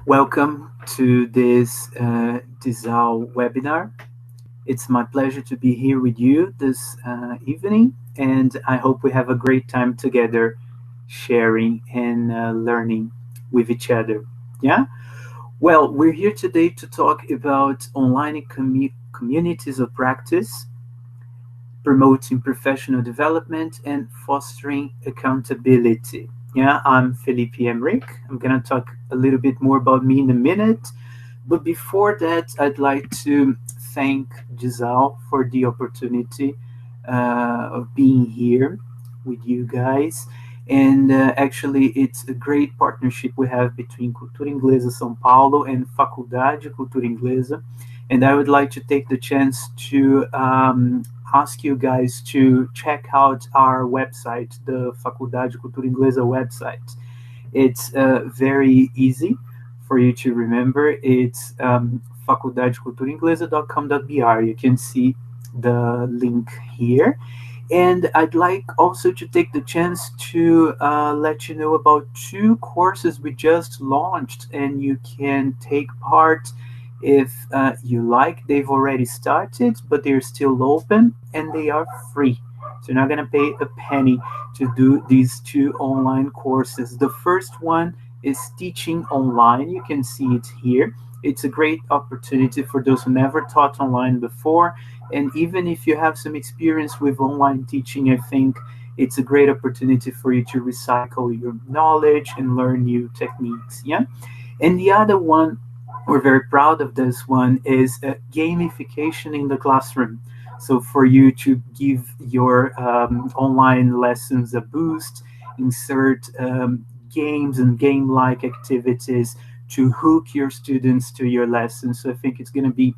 Welcome to this Disal webinar. It's my pleasure to be here with you this evening, and I hope we have a great time together sharing and learning with each other. Yeah? Well, we're here today to talk about online communities of practice, promoting professional development, and fostering accountability. Yeah, I'm Felipe Emerick. I'm going to talk a little bit more about me in a minute. But before that, I'd like to thank Disal for the opportunity of being here with you guys. And actually, it's a great partnership we have between Cultura Inglesa São Paulo and Faculdade Cultura Inglesa. And I would like to take the chance to ask you guys to check out our website, the Faculdade Cultura Inglesa website. It's very easy for you to remember. It's faculdadeculturainglesa.com.br. You can see the link here. And I'd like also to take the chance to let you know about two courses we just launched, and you can take part if you like. They've already started, but they're still open and they are free. So you're not going to pay a penny to do these two online courses. The first one is Teaching Online. You can see it here. It's a great opportunity for those who never taught online before. And even if you have some experience with online teaching, I think it's a great opportunity for you to recycle your knowledge and learn new techniques. Yeah. And the other one, we're very proud of this one, is gamification in the classroom. So for you to give your online lessons a boost, insert games and game-like activities to hook your students to your lessons. So I think it's going to be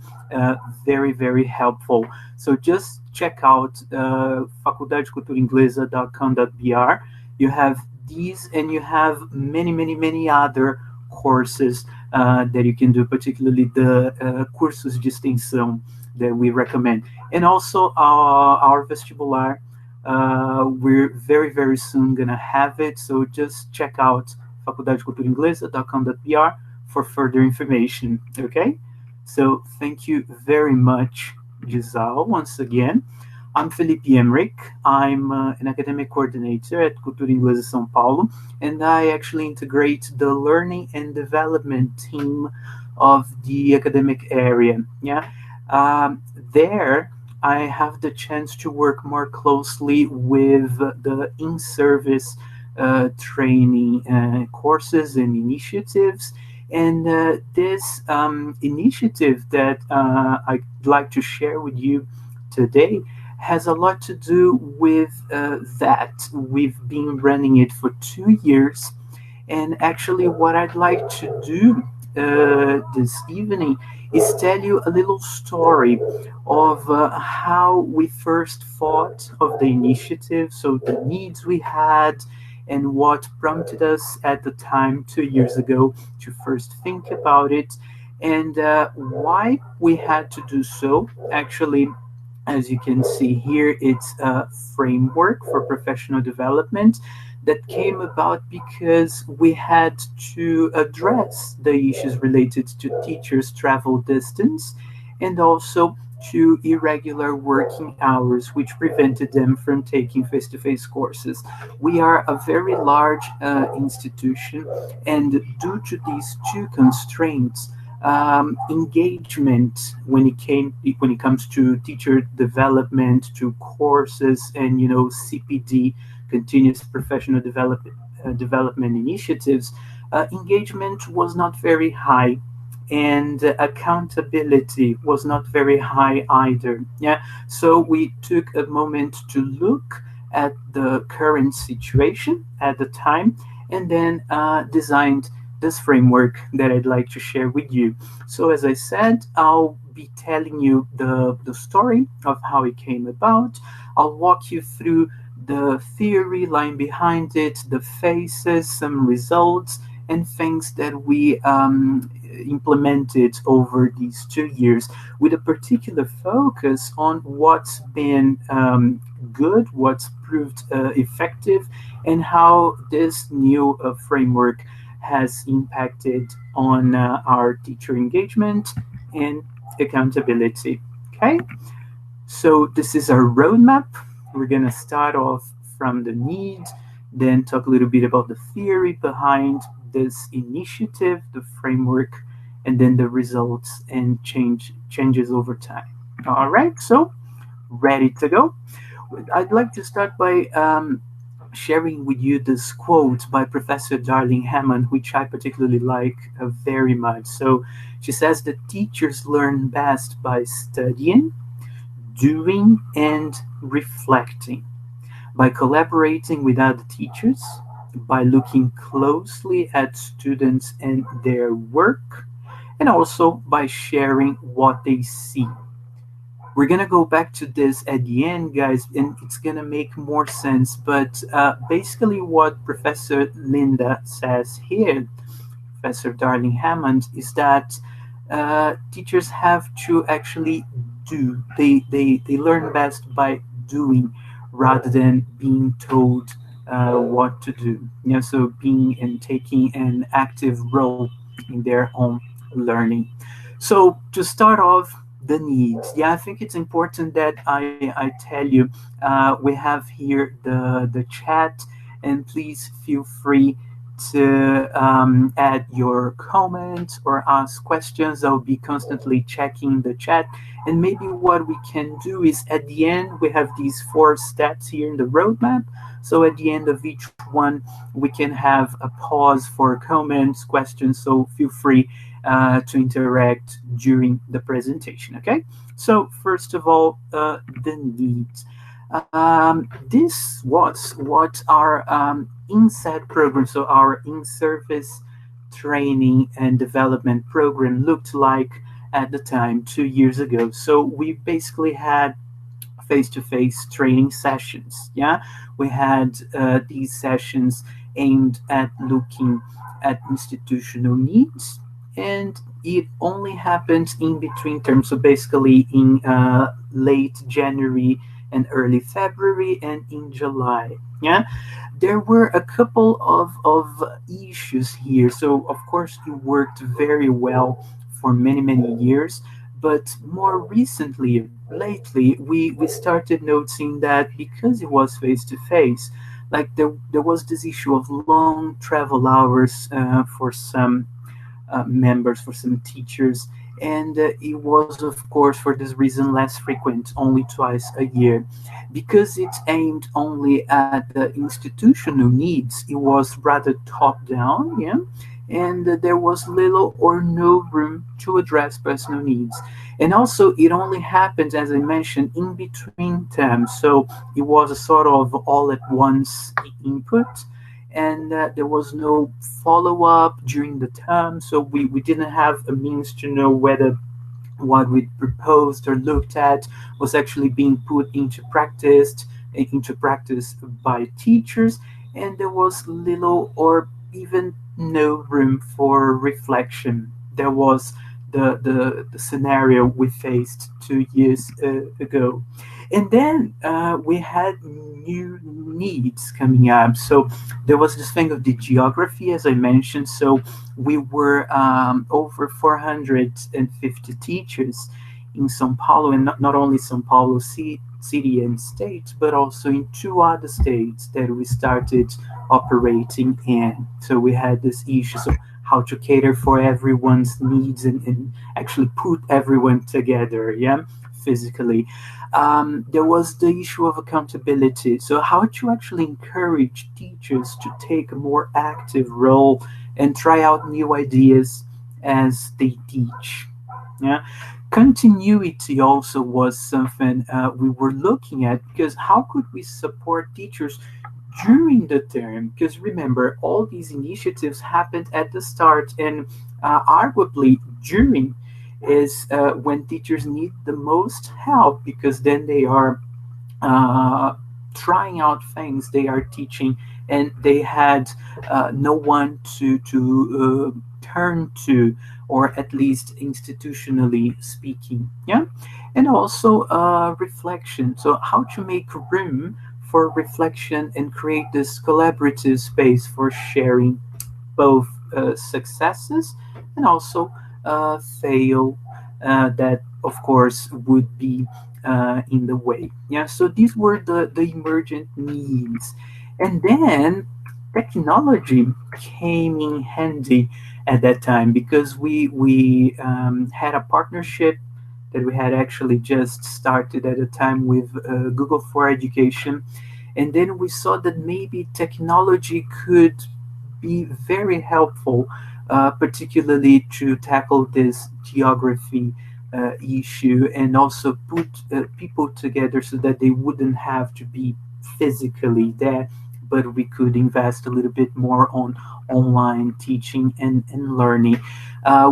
very, very helpful. So just check out faculdadeculturainglesa.com.br. You have these, and you have many, many, many other courses that you can do, particularly the cursos de extensão that we recommend. And also our vestibular, we're very, very soon going to have it. So just check out faculdadeculturainglesa.com.br for further information. Okay? So thank you very much, Disal, once again. I'm Felipe Emerick. I'm an academic coordinator at Cultura Inglesa São Paulo, and I actually integrate the learning and development team of the academic area. Yeah, there I have the chance to work more closely with the in-service training courses and initiatives. And this initiative that I'd like to share with you today has a lot to do with that. We've been running it for 2 years. And actually, what I'd like to do this evening is tell you a little story of how we first thought of the initiative, so the needs we had, and what prompted us at the time 2 years ago to first think about it, and why we had to do so. Actually, as you can see here, it's a framework for professional development that came about because we had to address the issues related to teachers' travel distance and also to irregular working hours, which prevented them from taking face-to-face courses. We are a very large institution, and due to these two constraints, engagement when it comes to teacher development, to courses, and CPD, continuous professional development initiatives, engagement was not very high, and accountability was not very high either. Yeah, so we took a moment to look at the current situation at the time, and then designed this framework that I'd like to share with you. So as I said, I'll be telling you the story of how it came about. I'll walk you through the theory lying behind it, the phases, some results, and things that we implemented over these 2 years, with a particular focus on what's been good, what's proved effective, and how this new framework has impacted on our teacher engagement and accountability. Okay, so this is our roadmap. We're going to start off from the need, then talk a little bit about the theory behind this initiative, the framework, and then the results and changes over time. All right, so ready to go? I'd like to start by sharing with you this quote by Professor Darling Hammond, which I particularly like very much. So she says that teachers learn best by studying, doing, and reflecting, by collaborating with other teachers, by looking closely at students and their work, and also by sharing what they see. We're gonna go back to this at the end, guys, and it's gonna make more sense. But basically, what Professor Linda says here, Professor Darling Hammond, is that teachers have to actually do. They learn best by doing rather than being told what to do. You know, so being and taking an active role in their own learning. So to start off, the needs. Yeah, I think it's important that I tell you we have here the chat, and please feel free to add your comments or ask questions. I'll be constantly checking the chat. And maybe what we can do is at the end, we have these 4 steps here in the roadmap. So at the end of each one, we can have a pause for comments, questions. So feel free to interact during the presentation. Okay. So first of all, the needs. This was what our INSET program, so our in-service training and development program looked like at the time 2 years ago. So we basically had face-to-face training sessions. Yeah, we had these sessions aimed at looking at institutional needs, and it only happened in between terms. So basically in late January and early February and in July. Yeah, there were a couple of issues here. So of course it worked very well for many years, but more recently, lately, we started noticing that because it was face to face, like there was this issue of long travel hours for some members, for some teachers, and it was, of course, for this reason, less frequent, only twice a year. Because it's aimed only at the institutional needs, it was rather top down, yeah, and there was little or no room to address personal needs. And also, it only happened, as I mentioned, in between terms. So it was a sort of all at once input, and there was no follow up during the term. So we didn't have a means to know whether what we proposed or looked at was actually being put into practice by teachers, and there was little or even no room for reflection. There was the scenario we faced 2 years ago. And then we had new needs coming up. So there was this thing of the geography, as I mentioned. So we were over 450 teachers in São Paulo, and not only São Paulo city and state, but also in 2 other states that we started operating in. So we had this issue of how to cater for everyone's needs and actually put everyone together, yeah, physically. There was the issue of accountability. So how to actually encourage teachers to take a more active role and try out new ideas as they teach. Yeah. Continuity also was something we were looking at, because how could we support teachers during the term? Because remember, all these initiatives happened at the start, and arguably during is when teachers need the most help, because then they are trying out things, they are teaching, and they had no one to turn to, or at least institutionally speaking. Yeah, and also reflection. So how to make room for reflection and create this collaborative space for sharing both successes and also fail that, of course, would be in the way. Yeah, so these were the emergent needs. And then technology came in handy at that time because we had a partnership that we had actually just started at a time with Google for Education, and then we saw that maybe technology could be very helpful, particularly to tackle this geography issue and also put people together so that they wouldn't have to be physically there, but we could invest a little bit more on online teaching and learning.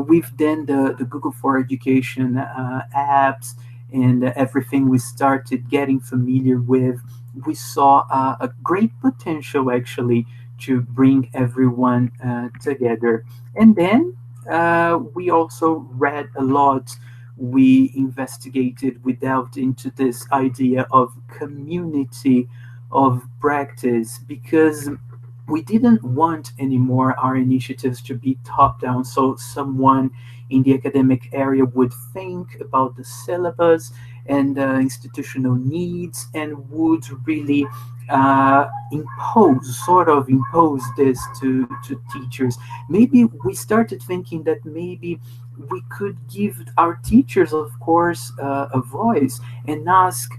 We've done the Google for Education apps and everything we started getting familiar with. We saw a great potential actually to bring everyone together. And then we also read a lot. We investigated, we delved into this idea of community of practice because we didn't want anymore our initiatives to be top down. So someone in the academic area would think about the syllabus and institutional needs and would really sort of impose this to teachers. Maybe we started thinking that maybe we could give our teachers, of course, a voice and ask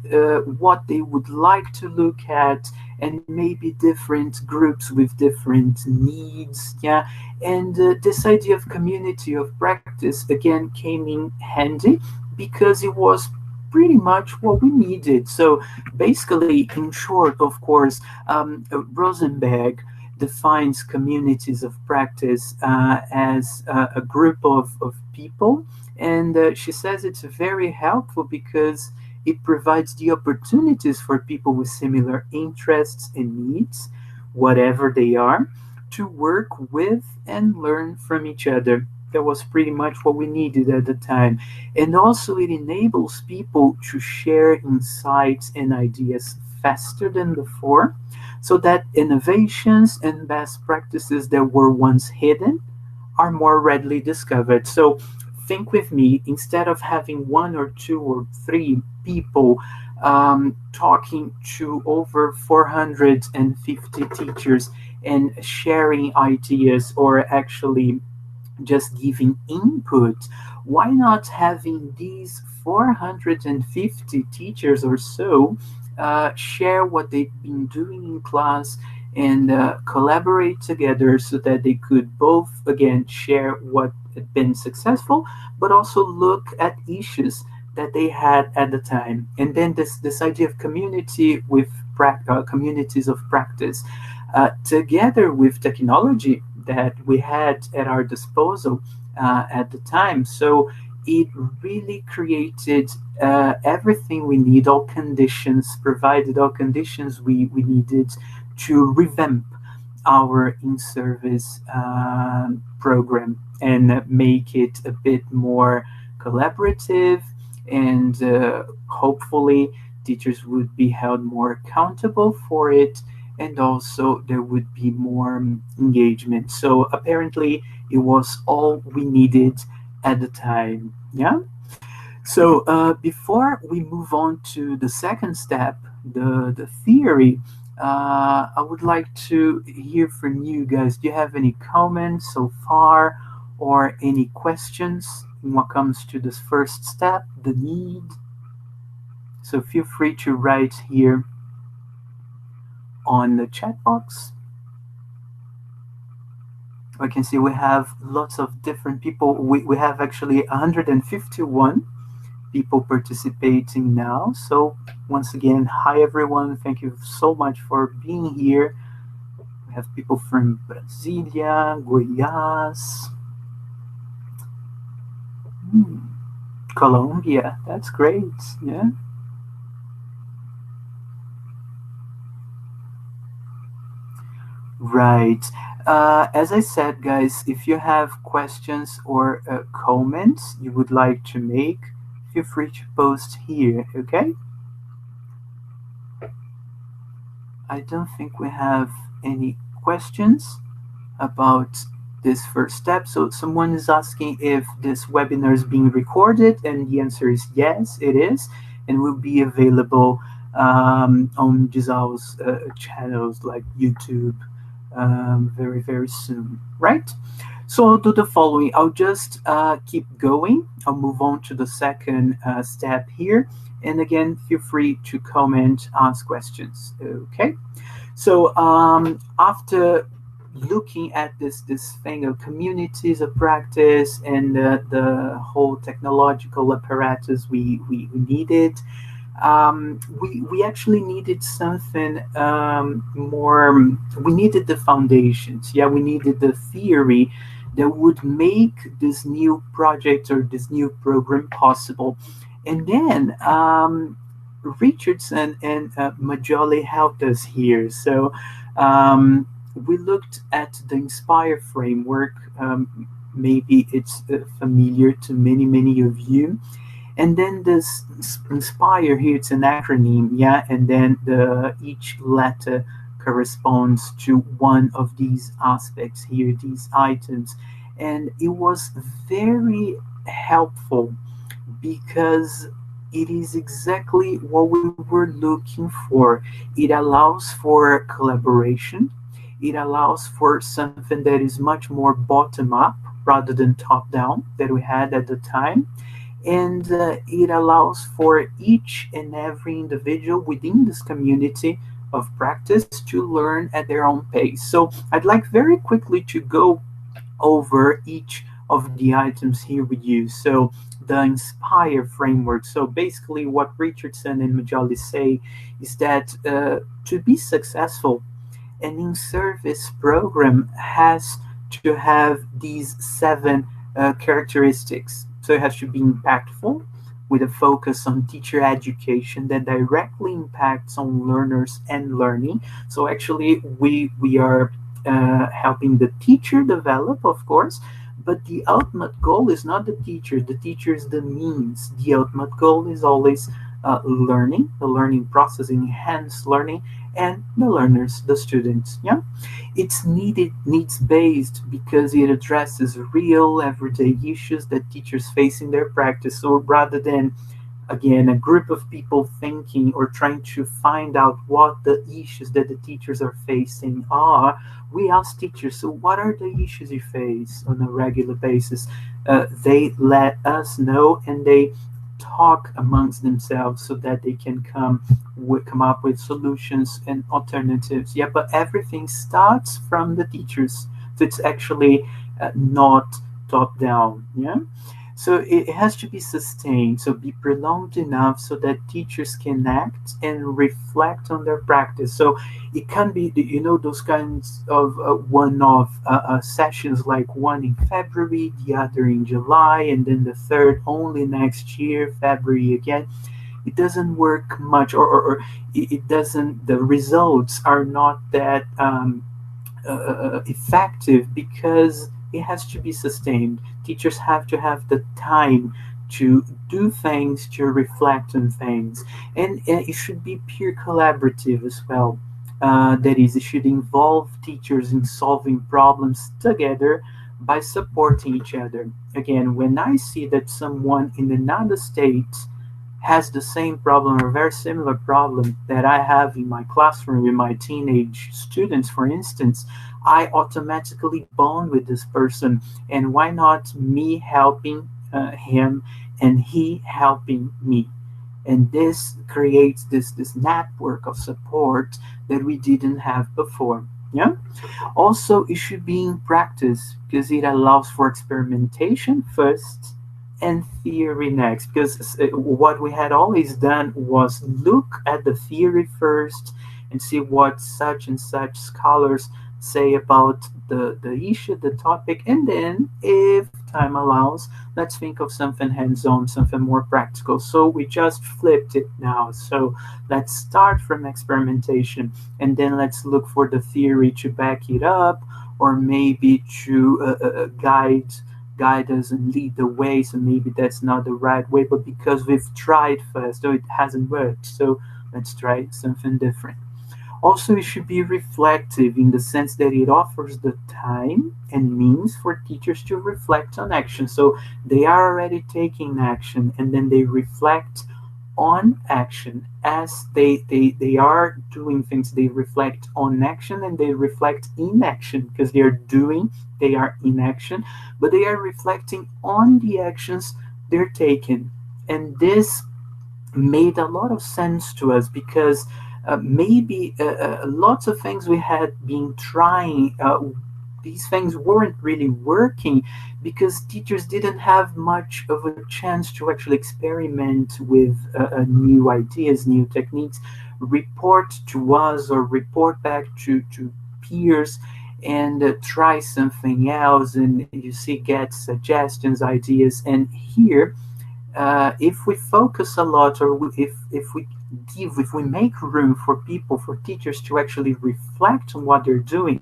what they would like to look at, and maybe different groups with different needs. Yeah, and this idea of community of practice again came in handy because it was pretty much what we needed. So basically, in short, of course, Rosenberg defines communities of practice as a group of people, and she says it's very helpful because it provides the opportunities for people with similar interests and needs, whatever they are, to work with and learn from each other. That was pretty much what we needed at the time. And also, it enables people to share insights and ideas faster than before, so that innovations and best practices that were once hidden are more readily discovered. So think with me, instead of having one or two or three people talking to over 450 teachers and sharing ideas or actually just giving input, why not having these 450 teachers or so share what they've been doing in class and collaborate together so that they could both, again, share what had been successful, but also look at issues that they had at the time. And then this idea of community with communities of practice, together with technology that we had at our disposal at the time. So it really created everything we need, all conditions, provided all conditions we needed to revamp our in-service program and make it a bit more collaborative, and hopefully teachers would be held more accountable for it, and also there would be more engagement. So apparently it was all we needed at the time. Yeah. So before we move on to the second step, the theory, I would like to hear from you guys. Do you have any comments so far or any questions in what comes to this first step, the need? So feel free to write here on the chat box. I can see we have lots of different people. We have actually 151 people participating now. So once again, hi everyone. Thank you so much for being here. We have people from Brasilia, Goiás, Colombia. That's great. Yeah. Right. As I said, guys, if you have questions or comments you would like to make, feel free to post here, okay? I don't think we have any questions about this first step. So someone is asking if this webinar is being recorded, and the answer is yes, it is, and will be available on Disal's channels like YouTube very, very soon, right? So I'll do the following. I'll just keep going. I'll move on to the second step here. And again, feel free to comment, ask questions, okay? So after looking at this thing of communities of practice and the whole technological apparatus we needed, we actually needed something more. We needed the foundations. Yeah, we needed the theory that would make this new project or this new program possible. And then Richardson and Maggioli helped us here. So we looked at the Inspire framework. Maybe it's familiar to many of you. And then this Inspire here, it's an acronym, yeah, and then each letter corresponds to one of these aspects here, these items. And it was very helpful because it is exactly what we were looking for. It allows for collaboration. It allows for something that is much more bottom up rather than top down that we had at the time. And it allows for each and every individual within this community of practice to learn at their own pace. So I'd like very quickly to go over each of the items here with you. So the Inspire framework. So basically what Richardson and Maggioli say is that to be successful, an in-service program has to have these 7 characteristics. So it has to be impactful, with a focus on teacher education that directly impacts on learners and learning. So actually, we are helping the teacher develop, of course, but the ultimate goal is not the teacher. The teacher is the means. The ultimate goal is always learning, the learning process, enhanced learning, and the learners, the students. Yeah, it's needs-based because it addresses real everyday issues that teachers face in their practice. So rather than, again, a group of people thinking or trying to find out what the issues that the teachers are facing are, we ask teachers, so what are the issues you face on a regular basis? They let us know, and they talk amongst themselves so that they can come up with solutions and alternatives. Yeah, but everything starts from the teachers. So it's actually not top down. Yeah. So it has to be sustained, so be prolonged enough so that teachers can act and reflect on their practice. So it can be, those kinds of one-off sessions, like one in February, the other in July, and then the third only next year, February again. It doesn't work much, or it doesn't, the results are not that effective because it has to be sustained. Teachers have to have the time to do things, to reflect on things, and it should be peer collaborative as well. That is, it should involve teachers in solving problems together by supporting each other. Again, when I see that someone in another state has the same problem or very similar problem that I have in my classroom with my teenage students, for instance, I automatically bond with this person. And why not me helping him and he helping me? And this creates this network of support that we didn't have before. Yeah. Also, it should be in practice because it allows for experimentation first and theory next, because what we had always done was look at the theory first and see what such and such scholars say about the issue, the topic, and then, if time allows, let's think of something hands-on, something more practical. So we just flipped it now. So let's start from experimentation, and then let's look for the theory to back it up, or maybe to guide us and lead the way. So maybe that's not the right way, but because we've tried first, so it hasn't worked, so let's try something different. Also, it should be reflective in the sense that it offers the time and means for teachers to reflect on action. So they are already taking action and then they reflect on action as they are doing things. They reflect on action and they reflect in action because they are doing, they are in action, but they are reflecting on the actions they're taking. And this made a lot of sense to us because maybe lots of things we had been trying, these things weren't really working because teachers didn't have much of a chance to actually experiment with new ideas, new techniques, report to us or report back to peers and try something else, and you see, get suggestions, ideas. And here, if we focus a lot, or if we make room for people, for teachers to actually reflect on what they're doing,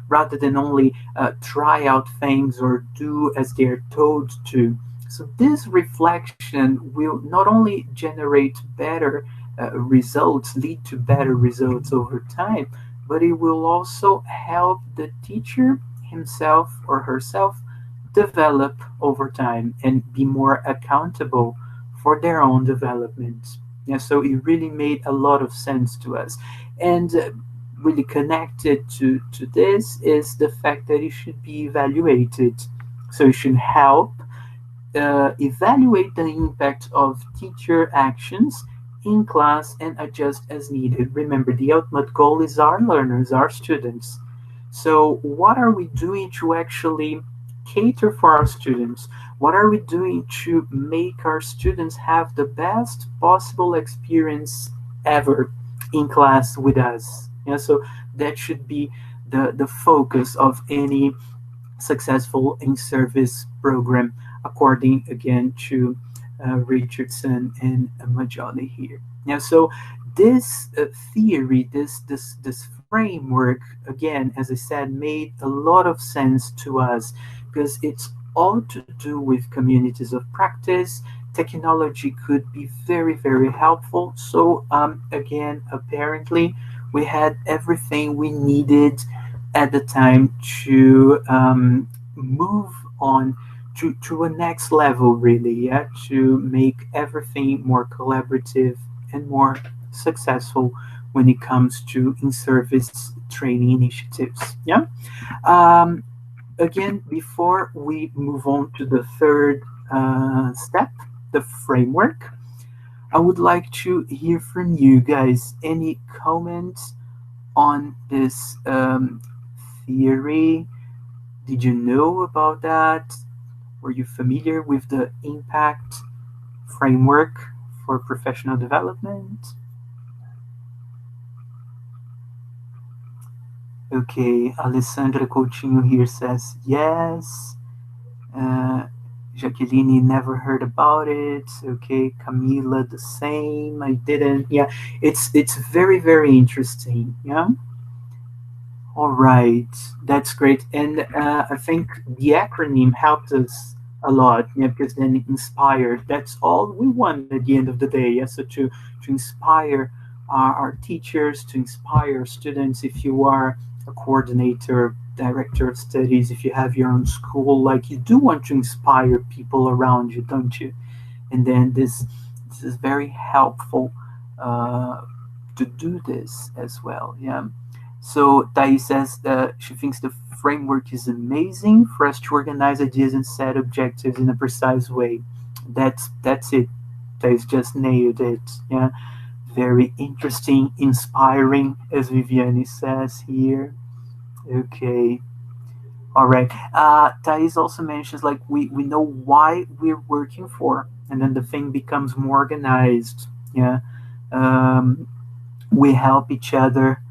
rather than only try out things or do as they're told to. So this reflection will not only generate better results, lead to better results over time, but it will also help the teacher himself or herself develop over time and be more accountable for their own development. Yeah, so it really made a lot of sense to us. And really connected to this is the fact that it should be evaluated. So it should help evaluate the impact of teacher actions in class and adjust as needed. Remember, the ultimate goal is our learners, our students. So, what are we doing to actually cater for our students? What are we doing to make our students have the best possible experience ever in class with us? Yeah, so that should be the focus of any successful in-service program, according again to Richardson and Maggioli here. Now, so this theory, this framework, again, as I said, made a lot of sense to us because it's all to do with communities of practice. Technology could be very, very helpful. So, again, apparently, we had everything we needed at the time to move on to a next level, really, yeah, to make everything more collaborative and more successful when it comes to in-service training initiatives. Yeah. Um, Again, before we move on to the third step, the framework, I would like to hear from you guys. Any comments on this theory? Did you know about that? Were you familiar with the impact framework for professional development? Okay, Alessandra Coutinho here says yes. Uh, Jacqueline never heard about it. Okay, Camila the same. I didn't. Yeah, it's very very interesting. Yeah. All right, that's great. And I think the acronym helped us a lot, yeah, because then it inspired. That's all we want at the end of the day. Yeah, so to inspire our teachers, to inspire students. If you are a coordinator, director of studies, if you have your own school, like you do want to inspire people around you, don't you? And then this is very helpful uh, to do this as well. Yeah. So Thais says that she thinks the framework is amazing for us to organize ideas and set objectives in a precise way. That's it. Thais just nailed it. Yeah, very interesting, inspiring, as Viviane says here. Okay, all right. Thais also mentions like we know why we're working for, and then the thing becomes more organized. Yeah. Um, we help each other.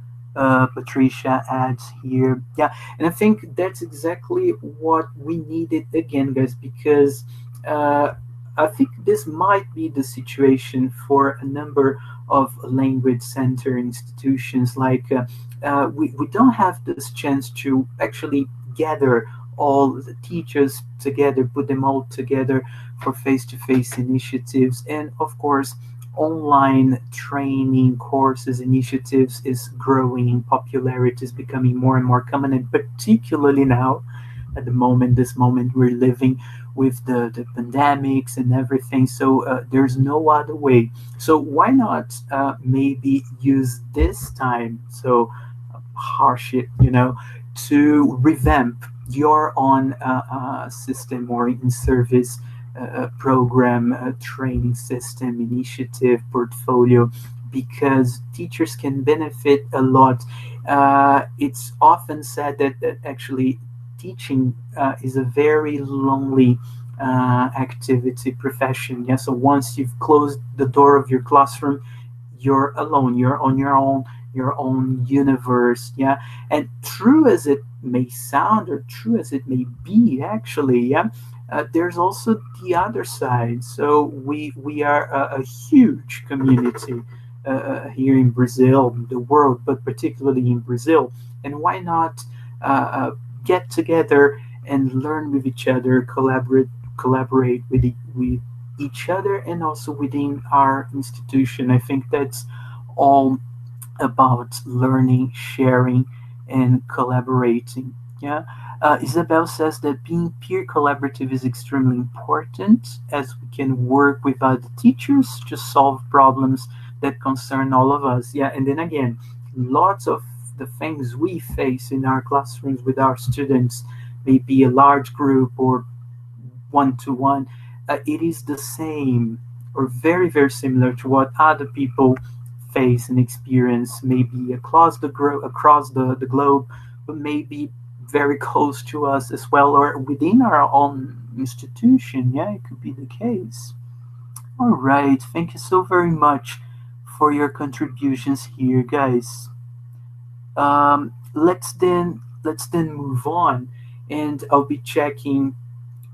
Patricia adds here. Yeah, and I think that's exactly what we needed again, guys, because uh, I think this might be the situation for a number of language center institutions. Like, we don't have this chance to actually gather all the teachers together, put them all together for face to face initiatives, and of course, online training courses initiatives is growing in popularity, is becoming more and more common, and particularly now at the moment, this moment we're living with the pandemics and everything. So there's no other way. So why not maybe use this time, so hardship, to revamp your own system or in service program, training system, initiative, portfolio, because teachers can benefit a lot. It's often said that actually teaching is a very lonely activity, profession. Yeah, so once you've closed the door of your classroom, you're alone. You're on your own universe. Yeah, and true as it may sound, or true as it may be, actually, yeah, there's also the other side. So we are a huge community here in Brazil, the world, but particularly in Brazil. And why not get together and learn with each other, collaborate with each other, and also within our institution? I think that's all about learning, sharing, and collaborating. Yeah. Isabel says that being peer collaborative is extremely important, as we can work with other teachers to solve problems that concern all of us. Yeah, and then again, lots of the things we face in our classrooms with our students, may be a large group or one to one, it is the same or very, very similar to what other people face and experience, maybe across the globe, but maybe very close to us as well, or within our own institution. Yeah, it could be the case. All right, thank you so very much for your contributions here, guys. Let's then move on, and I'll be checking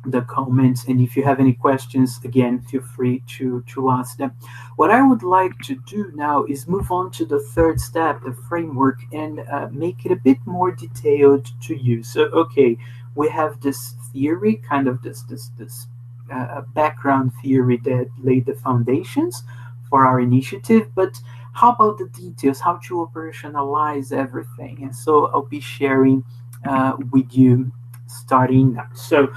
the comments, and if you have any questions, again, feel free to ask them. What I would like to do now is move on to the third step, the framework, and make it a bit more detailed to you. So okay, we have this theory, kind of this background theory that laid the foundations for our initiative, but how about the details, how to operationalize everything? And so I'll be sharing with you starting now. So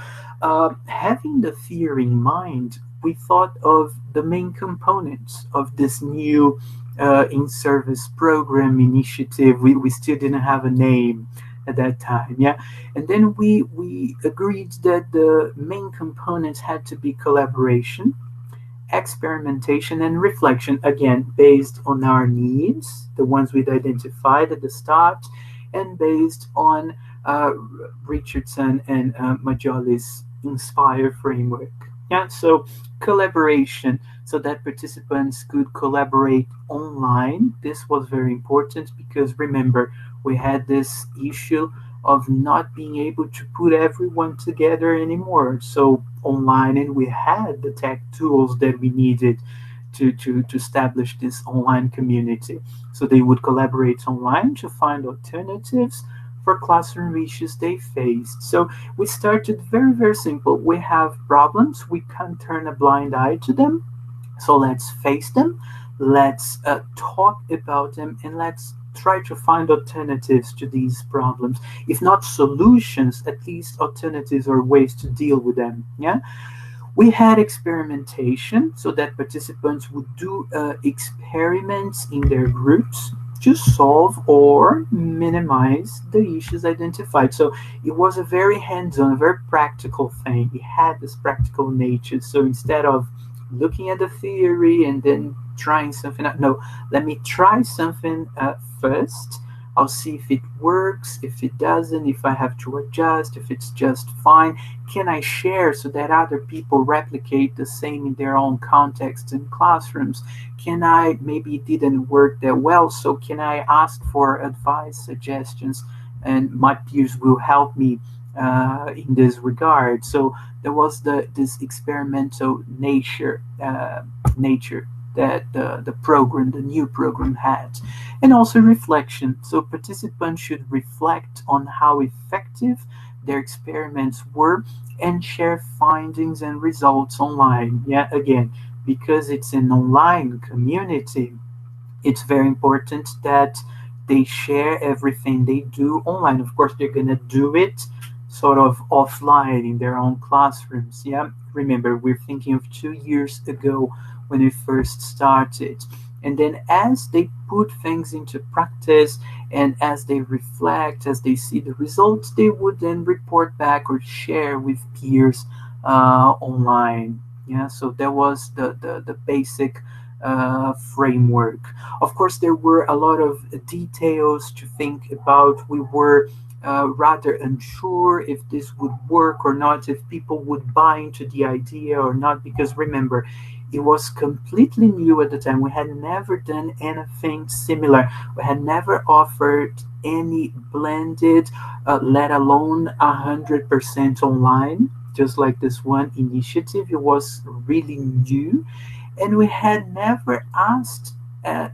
having the theory in mind, we thought of the main components of this new in-service program initiative. We still didn't have a name at that time, yeah. And then we agreed that the main components had to be collaboration, experimentation, and reflection, again, based on our needs, the ones we'd identified at the start, and based on uh, Richardson and Maggioli's Inspire framework. Yeah, so collaboration, so that participants could collaborate online. This was very important because remember, we had this issue of not being able to put everyone together anymore. So online, and we had the tech tools that we needed to establish this online community. So they would collaborate online to find alternatives for classroom issues they faced. So we started very, very simple. We have problems, we can't turn a blind eye to them. So let's face them, let's talk about them, and let's try to find alternatives to these problems. If not solutions, at least alternatives or ways to deal with them. Yeah. We had experimentation, so that participants would do experiments in their groups to solve or minimize the issues identified. So it was a very hands-on, very practical thing. It had this practical nature. So instead of looking at the theory and then trying something out, no, let me try something first. I'll see if it works, if it doesn't, if I have to adjust, if it's just fine. Can I share so that other people replicate the same in their own contexts and classrooms? Can I, maybe it didn't work that well, so can I ask for advice, suggestions, and my peers will help me in this regard. So there was this experimental nature that the new program had, and also reflection. So participants should reflect on how effective their experiments were and share findings and results online. Yeah, again, because it's an online community, it's very important that they share everything they do online. Of course, they're going to do it sort of offline in their own classrooms. Yeah. Remember, we're thinking of 2 years ago when we first started. And then as they put things into practice and as they reflect, as they see the results, they would then report back or share with peers online. Yeah, so that was the basic framework. Of course, there were a lot of details to think about. We were rather unsure if this would work or not, if people would buy into the idea or not, because remember, it was completely new at the time. We had never done anything similar. We had never offered any blended, let alone 100% online, just like this one initiative. It was really new, and we had never asked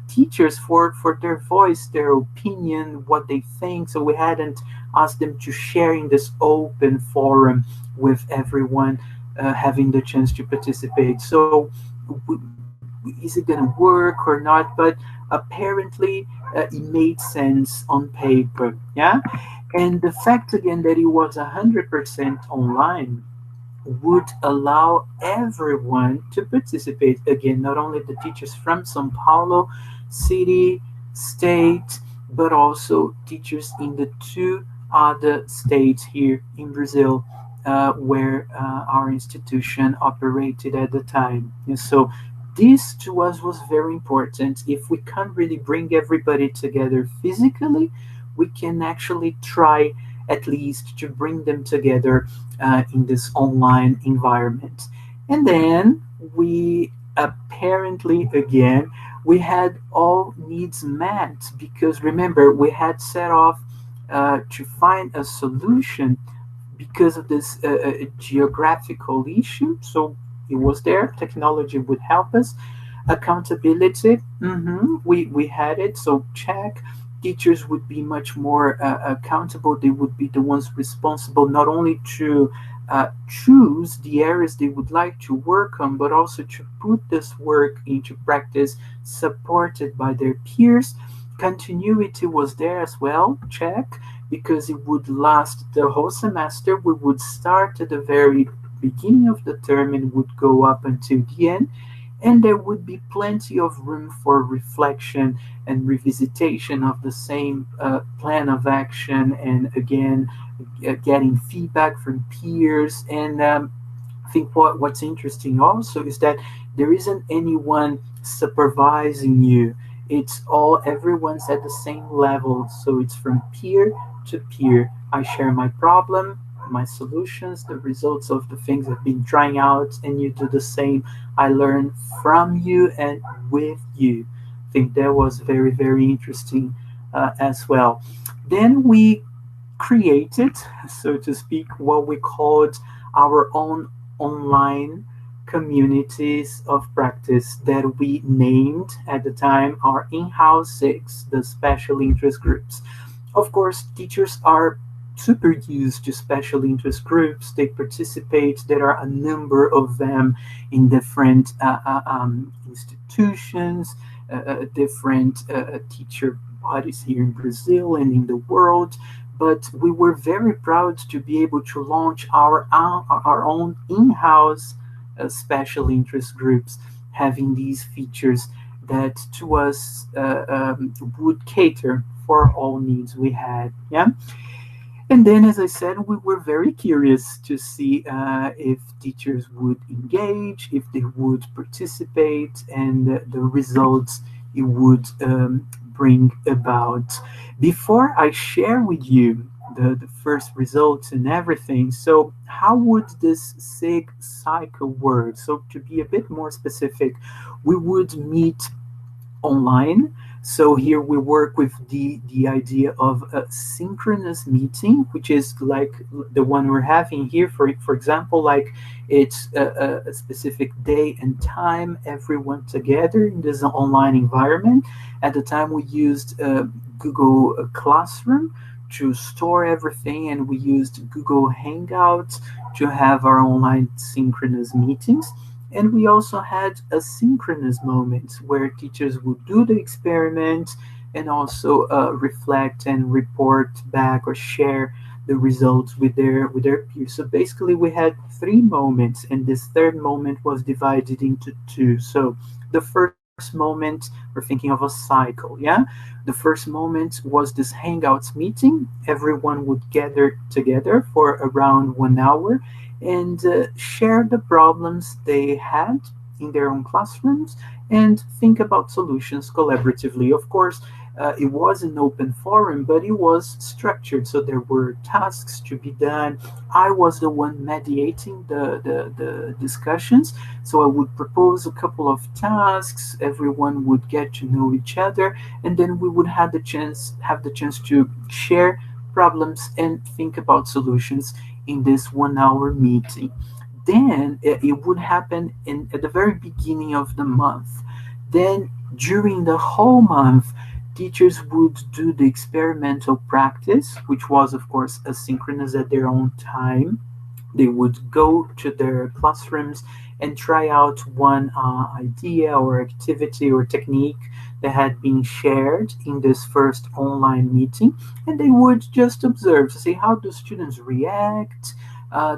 teachers for their voice, their opinion, what they think. So we hadn't asked them to share in this open forum with everyone having the chance to participate. So is it going to work or not? But apparently it made sense on paper. Yeah. And the fact again that it was 100% online would allow everyone to participate. Again, not only the teachers from São Paulo city, state, but also teachers in the two other states here in Brazil where our institution operated at the time. And so this to us was very important. If we can't really bring everybody together physically, we can actually try at least to bring them together in this online environment. And then we apparently, again, we had all needs met because remember, we had set off to find a solution because of this geographical issue. So it was there, technology would help us. Accountability, we had it, so check. Teachers would be much more accountable. They would be the ones responsible not only to choose the areas they would like to work on, but also to put this work into practice, supported by their peers. Continuity was there as well, check, because it would last the whole semester. We would start at the very beginning of the term and would go up until the end. And there would be plenty of room for reflection and revisitation of the same plan of action, and again, getting feedback from peers. And I think what's interesting also is that there isn't anyone supervising you. It's everyone's at the same level. So it's from peer to peer. I share my problem, my solutions, the results of the things I've been trying out, and you do the same. I learn from you and with you. I think that was very, very interesting as well. Then we created, so to speak, what we called our own online communities of practice that we named at the time our in-house six, the special interest groups. Of course, teachers are super used to special interest groups. They participate. There are a number of them in different institutions, different teacher bodies here in Brazil and in the world. But we were very proud to be able to launch our own in-house special interest groups, having these features that to us would cater for all needs we had. Yeah. And then, as I said, we were very curious to see if teachers would engage, if they would participate, and the results it would bring about. Before I share with you the first results and everything, so how would this SIG cycle work? So to be a bit more specific, we would meet online. So here we work with the idea of a synchronous meeting, which is like the one we're having here. For example, like it's a specific day and time, everyone together in this online environment. At the time, we used Google Classroom to store everything, and we used Google Hangouts to have our online synchronous meetings. And we also had asynchronous moments where teachers would do the experiment and also reflect and report back or share the results with their peers. So basically, we had three moments, and this third moment was divided into two. So the first moment, we're thinking of a cycle, yeah. The first moment was this Hangouts meeting. Everyone would gather together for around 1 hour and share the problems they had in their own classrooms and think about solutions collaboratively. Of course, it was an open forum, but it was structured, so there were tasks to be done. I was the one mediating the discussions, so I would propose a couple of tasks. Everyone would get to know each other, and then we would have the chance to share problems and think about solutions in this 1 hour meeting. Then it would happen at the very beginning of the month. Then during the whole month, teachers would do the experimental practice, which was, of course, asynchronous at their own time. They would go to their classrooms and try out one idea or activity or technique that had been shared in this first online meeting, and they would just observe to see how do students react.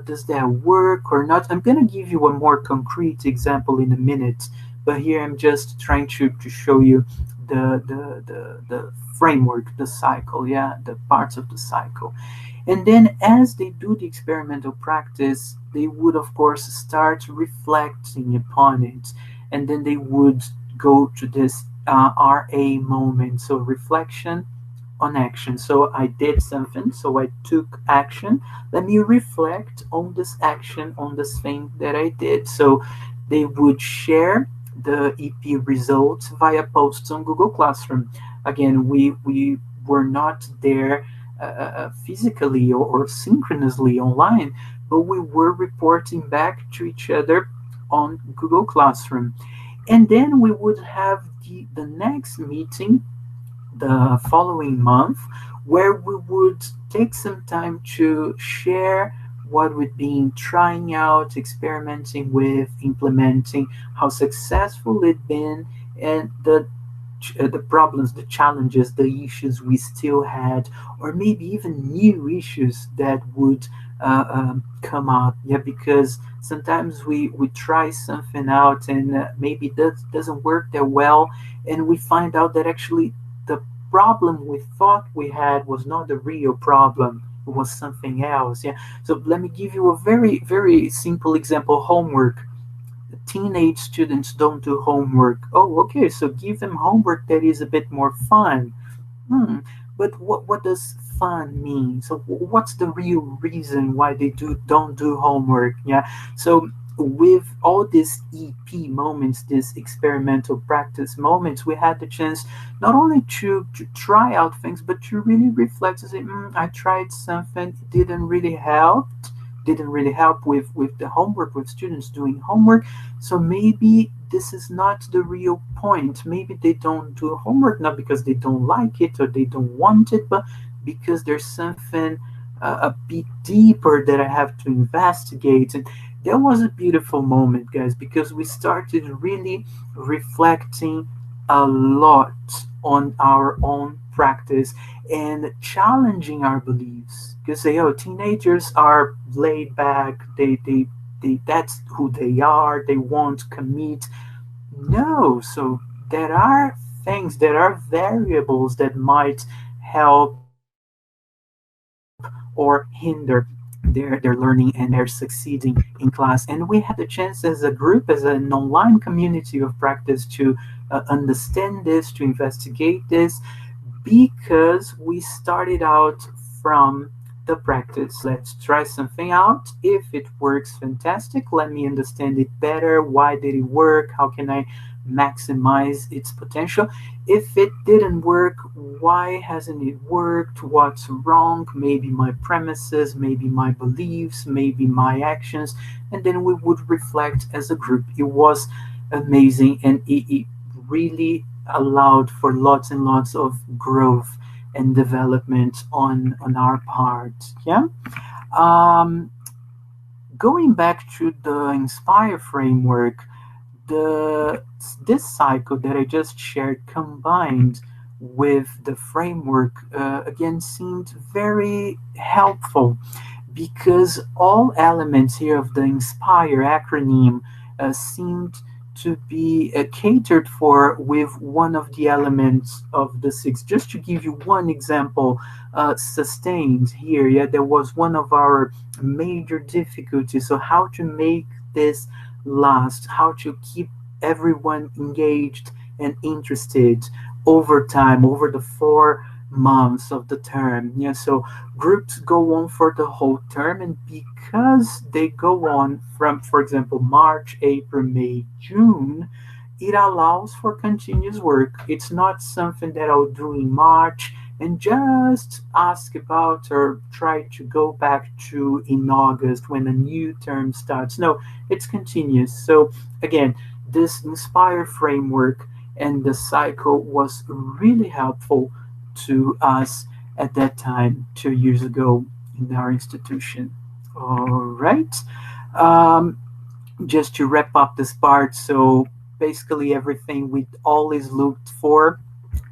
Does that work or not? I'm going to give you a more concrete example in a minute, but here I'm just trying to show you the framework, the cycle, yeah, the parts of the cycle. And then as they do the experimental practice, they would, of course, start reflecting upon it. And then they would go to this RA moment. So reflection on action. So I did something, so I took action. Let me reflect on this action, on this thing that I did. So they would share the EP results via posts on Google Classroom. Again, we were not there physically or synchronously online, but we were reporting back to each other on Google Classroom. And then we would have the next meeting the following month where we would take some time to share what we've been trying out, experimenting with, implementing, how successful it's been, and the problems, the challenges, the issues we still had, or maybe even new issues that would come up. Yeah, because sometimes we try something out and maybe that doesn't work that well, and we find out that actually the problem we thought we had was not the real problem. It was something else. Yeah. So let me give you a very, very simple example homework. Teenage students don't do homework. Oh, okay, so give them homework that is a bit more fun. Hmm. But what does fun mean? So what's the real reason why they don't do homework? Yeah. So with all these EP moments, these experimental practice moments, we had the chance not only to try out things, but to really reflect and say, I tried something, it didn't really help with the homework, with students doing homework. So maybe this is not the real point. Maybe they don't do homework not because they don't like it or they don't want it, but because there's something a bit deeper that I have to investigate. And that was a beautiful moment, guys, because we started really reflecting a lot on our own practice and challenging our beliefs. Because teenagers are laid back. They that's who they are. They won't commit. No, so there are things, there are variables that might help or hinder their learning and their succeeding in class. And we had the chance as a group, as an online community of practice to understand this, to investigate this, because we started out from the practice. Let's try something out. If it works, fantastic. Let me understand it better. Why did it work? How can I maximize its potential? If it didn't work, why hasn't it worked? What's wrong? Maybe my premises, maybe my beliefs, maybe my actions. And then we would reflect as a group. It was amazing, and it really allowed for lots and lots of growth and development on our part. Yeah. um going back to the Inspire framework, this cycle that I just shared combined with the framework again seemed very helpful because all elements here of the Inspire acronym seemed to be catered for with one of the elements of the six. Just to give you one example, sustained here, yeah, there was one of our major difficulties. So, how to make this last, how to keep everyone engaged and interested over time, over the 4 months of the term. Yeah, so groups go on for the whole term, and because they go on from, for example, March, April, May, June, it allows for continuous work. It's not something that I'll do in March and just ask about or try to go back to in August when a new term starts. No, it's continuous. So again, this Inspire framework and the cycle was really helpful to us at that time 2 years ago in our institution. All right. Um, just to wrap up this part, so basically everything we always looked for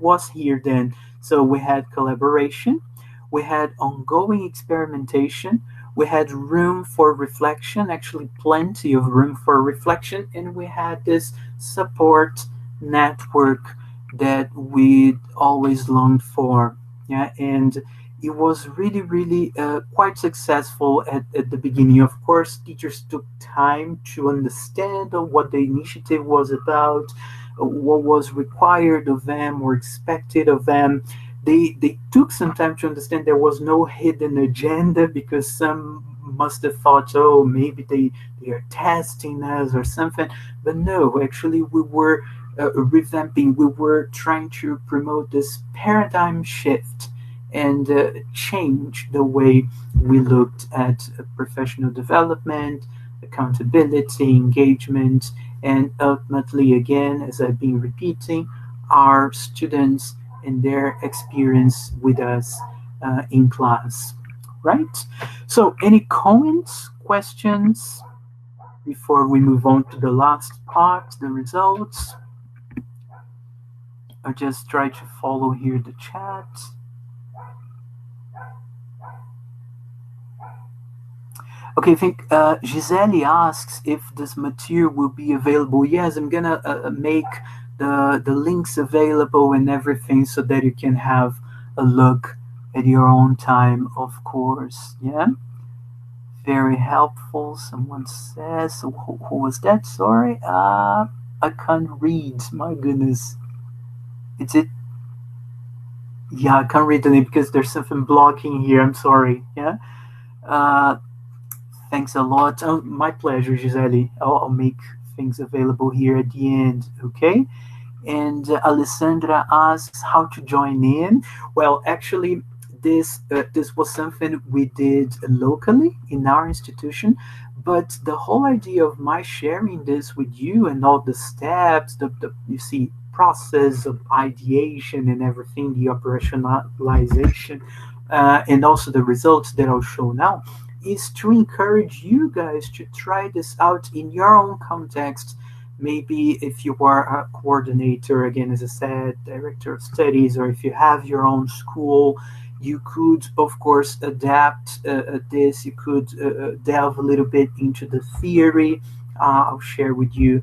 was here then. So we had collaboration, we had ongoing experimentation, we had room for reflection, actually plenty of room for reflection, and we had this support network that we always longed for. Yeah, and it was really, really quite successful at the beginning. Of course, teachers took time to understand what the initiative was about, what was required of them or expected of them. They took some time to understand there was no hidden agenda because some must have thought, oh, maybe they are testing us or something. But no, actually, we were revamping, we were trying to promote this paradigm shift and change the way we looked at professional development, accountability, engagement, and ultimately, again, as I've been repeating, our students and their experience with us in class. Right? So, any comments, questions before we move on to the last part, the results? I'll just try to follow here the chat. Okay, I think Gisele asks if this material will be available. Yes, I'm gonna make the links available and everything so that you can have a look at your own time, of course. Yeah, very helpful. Someone says, who was that? Sorry, I can't read. My goodness, is it? Yeah, I can't read the name because there's something blocking here. I'm sorry. Yeah. Uh, Thanks a lot. Oh, my pleasure, Gisele. I'll make things available here at the end, okay? And Alessandra asks how to join in. Well, actually, this was something we did locally in our institution, but the whole idea of my sharing this with you and all the steps, the you see process of ideation and everything, the operationalization, and also the results that I'll show now is to encourage you guys to try this out in your own context. Maybe if you are a coordinator, again, as I said, director of studies, or if you have your own school, you could, of course, adapt this. You could delve a little bit into the theory. I'll share with you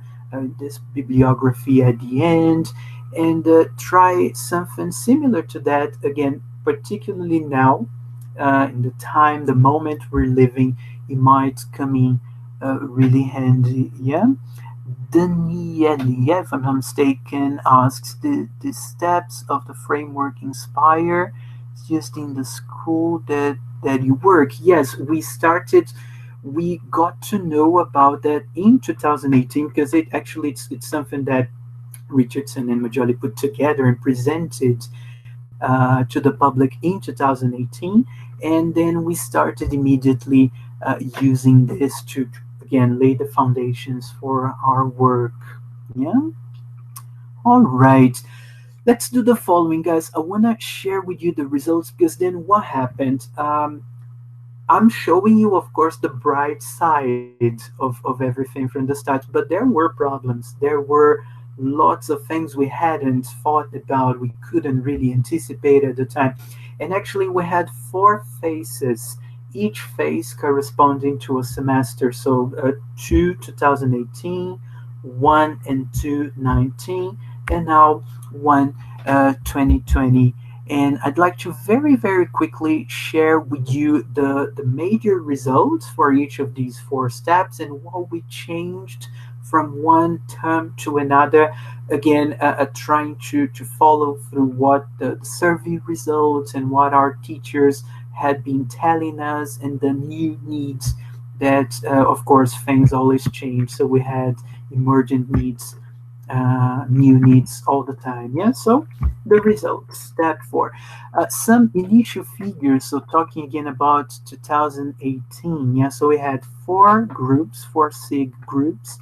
this bibliography at the end and try something similar to that, again, particularly now in the time, the moment we're living, it might come in really handy. Yeah. Danielle, if I'm not mistaken, asks the steps of the framework inspire just in the school that you work. Yes, we got to know about that in 2018 because it's something that Richardson and Maggioli put together and presented to the public in 2018, and then we started immediately using this to again lay the foundations for our work. Yeah. All right. Let's do the following, guys. I want to share with you the results because then what happened? I'm showing you, of course, the bright side of everything from the start, but there were problems. There were lots of things we hadn't thought about, we couldn't really anticipate at the time. And actually, we had four phases, each phase corresponding to a semester. So, two 2018, one and two 19, and now one 2020. And I'd like to very, very quickly share with you the major results for each of these four steps and what we changed from one term to another. Again, trying to follow through what the survey results and what our teachers had been telling us and the new needs that, of course, things always change. So we had emergent needs, new needs all the time. Yeah, so the results, step four. Some initial figures, so talking again about 2018. Yeah, so we had four groups, four SIG groups,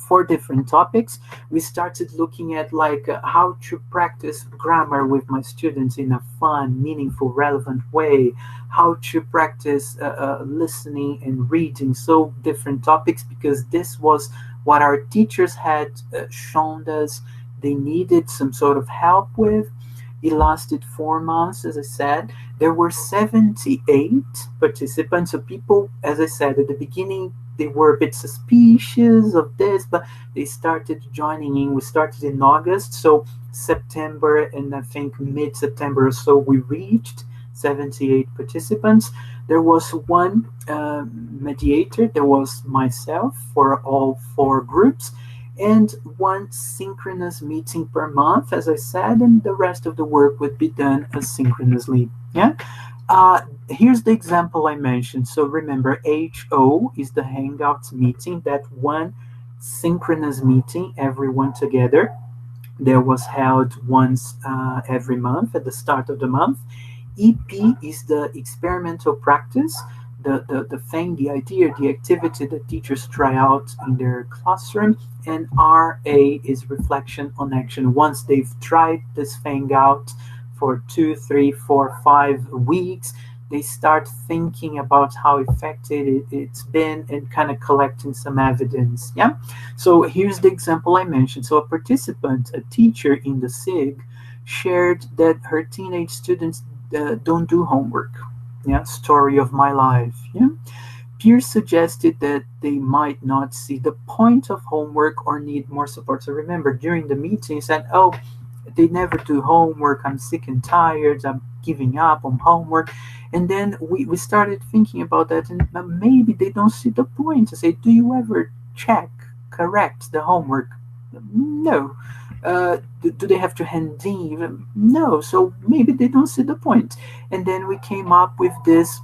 four different topics. We started looking at like how to practice grammar with my students in a fun, meaningful, relevant way, how to practice listening and reading. So different topics, because this was what our teachers had shown us they needed some sort of help with. It lasted 4 months, as I said. There were 78 participants. So people, as I said at the beginning, they were a bit suspicious of this, but they started joining in. We started in August, so September and I think mid-September or so, we reached 78 participants. There was one mediator, there was myself for all four groups, and one synchronous meeting per month, as I said, and the rest of the work would be done asynchronously. Yeah. Here's the example I mentioned. So remember, HO is the Hangouts meeting, that one synchronous meeting, everyone together, that was held once every month at the start of the month. EP is the experimental practice, the thing, the idea, the activity that teachers try out in their classroom. And RA is reflection on action. Once they've tried this thing out for 2, 3, 4, 5 weeks, they start thinking about how effective it's been and kind of collecting some evidence. Yeah. So here's the example I mentioned. So a participant, a teacher in the SIG, shared that her teenage students don't do homework. Yeah, story of my life. Yeah. Peers suggested that they might not see the point of homework or need more support. So remember, during the meeting, said, "Oh, they never do homework. I'm sick and tired. I'm giving up on homework." And then we started thinking about that, and maybe they don't see the point. I say, "Do you ever check, correct the homework?" No. Do they have to hand in? No. So maybe they don't see the point. And then we came up with this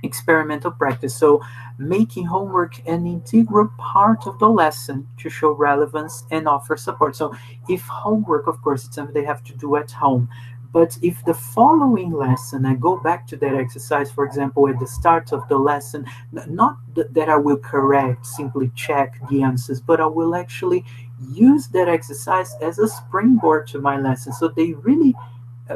experimental practice. So making homework an integral part of the lesson to show relevance and offer support. So if homework, of course, it's something they have to do at home. But if the following lesson, I go back to that exercise, for example, at the start of the lesson, not that I will correct, simply check the answers, but I will actually use that exercise as a springboard to my lesson. So they really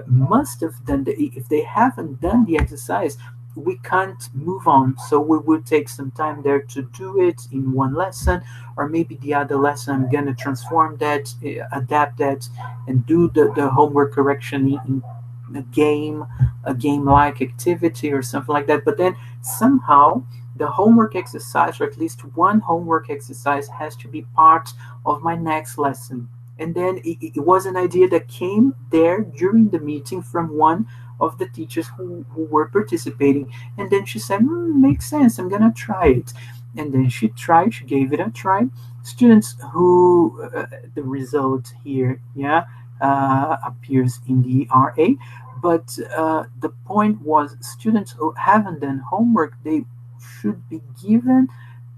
must have done if they haven't done the exercise, we can't move on. So we will take some time there to do it in one lesson, or maybe the other lesson I'm going to transform that, adapt that, and do the homework correction in a game like activity or something like that. But then somehow the homework exercise, or at least one homework exercise, has to be part of my next lesson. And then it was an idea that came there during the meeting from one of the teachers who were participating. And then she said, makes sense, I'm going to try it. And then she gave it a try. Students who, the result here, yeah, appears in the RA. But the point was, students who haven't done homework, they should be given